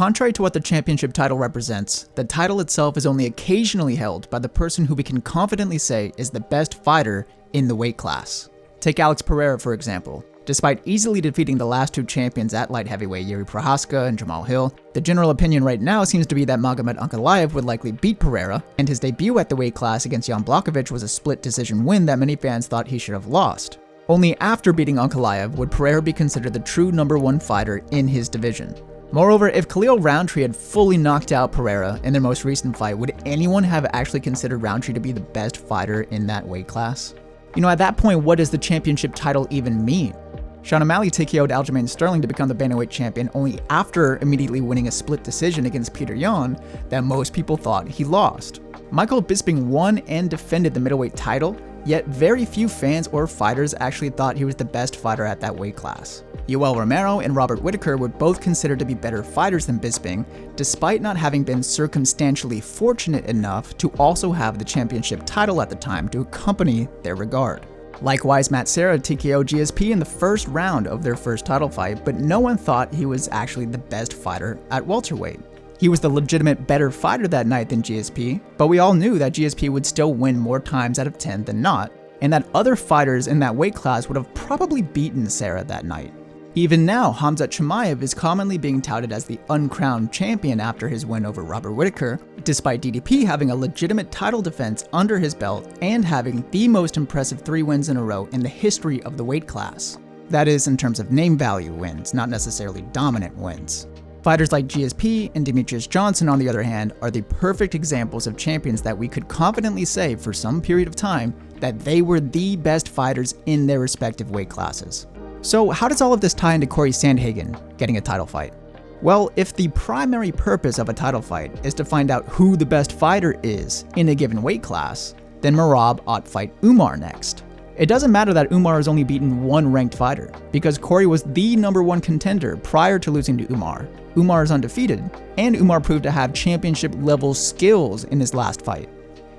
Contrary to what the championship title represents, the title itself is only occasionally held by the person who we can confidently say is the best fighter in the weight class. Take Alex Pereira for example. Despite easily defeating the last two champions at light heavyweight, Yuri Prochazka and Jamal Hill, the general opinion right now seems to be that Magomed Ankalaev would likely beat Pereira, and his debut at the weight class against Jan Blachowicz was a split decision win that many fans thought he should have lost. Only after beating Ankalaev would Pereira be considered the true #1 fighter in his division. Moreover, if Khalil Roundtree had fully knocked out Pereira in their most recent fight, would anyone have actually considered Roundtree to be the best fighter in that weight class? You know, at that point, what does the championship title even mean? Sean O'Malley TKO'd Aljamain Sterling to become the bantamweight champion only after immediately winning a split decision against Petr Yan that most people thought he lost. Michael Bisping won and defended the middleweight title, yet very few fans or fighters actually thought he was the best fighter at that weight class. Yoel Romero and Robert Whittaker were both considered to be better fighters than Bisping, despite not having been circumstantially fortunate enough to also have the championship title at the time to accompany their regard. Likewise, Matt Serra TKO'd GSP in the first round of their first title fight, but no one thought he was actually the best fighter at welterweight. He was the legitimate better fighter that night than GSP, but we all knew that GSP would still win more times out of 10 than not, and that other fighters in that weight class would have probably beaten Serra that night. Even now, Khamzat Chimaev is commonly being touted as the uncrowned champion after his win over Robert Whittaker, despite DDP having a legitimate title defense under his belt and having the most impressive 3 wins in a row in the history of the weight class. That is, in terms of name value wins, not necessarily dominant wins. Fighters like GSP and Demetrius Johnson, on the other hand, are the perfect examples of champions that we could confidently say for some period of time that they were the best fighters in their respective weight classes. So how does all of this tie into Cory Sandhagen getting a title fight? Well, if the primary purpose of a title fight is to find out who the best fighter is in a given weight class, then Merab ought fight Umar next. It doesn't matter that Umar has only beaten one ranked fighter, because Cory was the #1 contender prior to losing to Umar. Umar is undefeated, and Umar proved to have championship level skills in his last fight.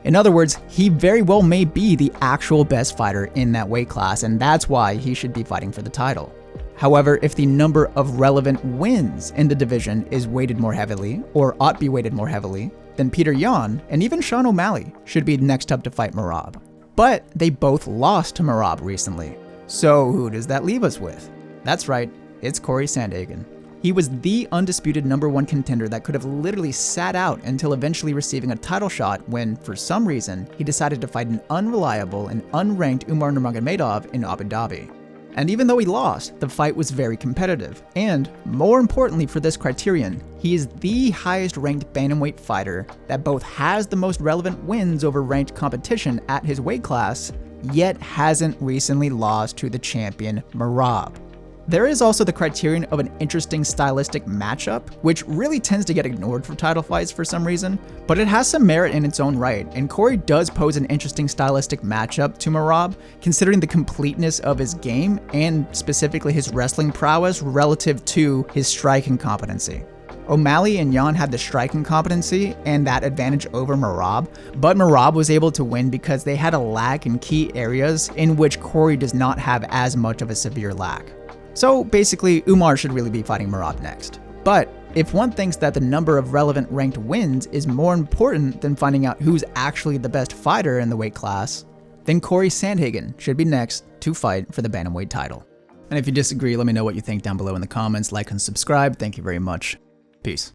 In other words, he very well may be the actual best fighter in that weight class, and that's why he should be fighting for the title. However, if the number of relevant wins in the division is weighted more heavily, or ought be weighted more heavily, then Petr Yan and even Sean O'Malley should be next up to fight Merab. But they both lost to Merab recently. So who does that leave us with? That's right, it's Cory Sandhagen. He was the undisputed #1 contender that could have literally sat out until eventually receiving a title shot when, for some reason, he decided to fight an unreliable and unranked Umar Nurmagomedov in Abu Dhabi. And even though he lost, the fight was very competitive, and, more importantly for this criterion, he is the highest ranked bantamweight fighter that both has the most relevant wins over ranked competition at his weight class, yet hasn't recently lost to the champion Merab. There is also the criterion of an interesting stylistic matchup, which really tends to get ignored for title fights for some reason, but it has some merit in its own right, and Cory does pose an interesting stylistic matchup to Merab, considering the completeness of his game and specifically his wrestling prowess relative to his striking competency. O'Malley and Yan had the striking competency and that advantage over Merab, but Merab was able to win because they had a lack in key areas in which Cory does not have as much of a severe lack. So basically, Umar should really be fighting Merab next. But if one thinks that the number of relevant ranked wins is more important than finding out who's actually the best fighter in the weight class, then Cory Sandhagen should be next to fight for the bantamweight title. And if you disagree, let me know what you think down below in the comments. Like and subscribe. Thank you very much. Peace.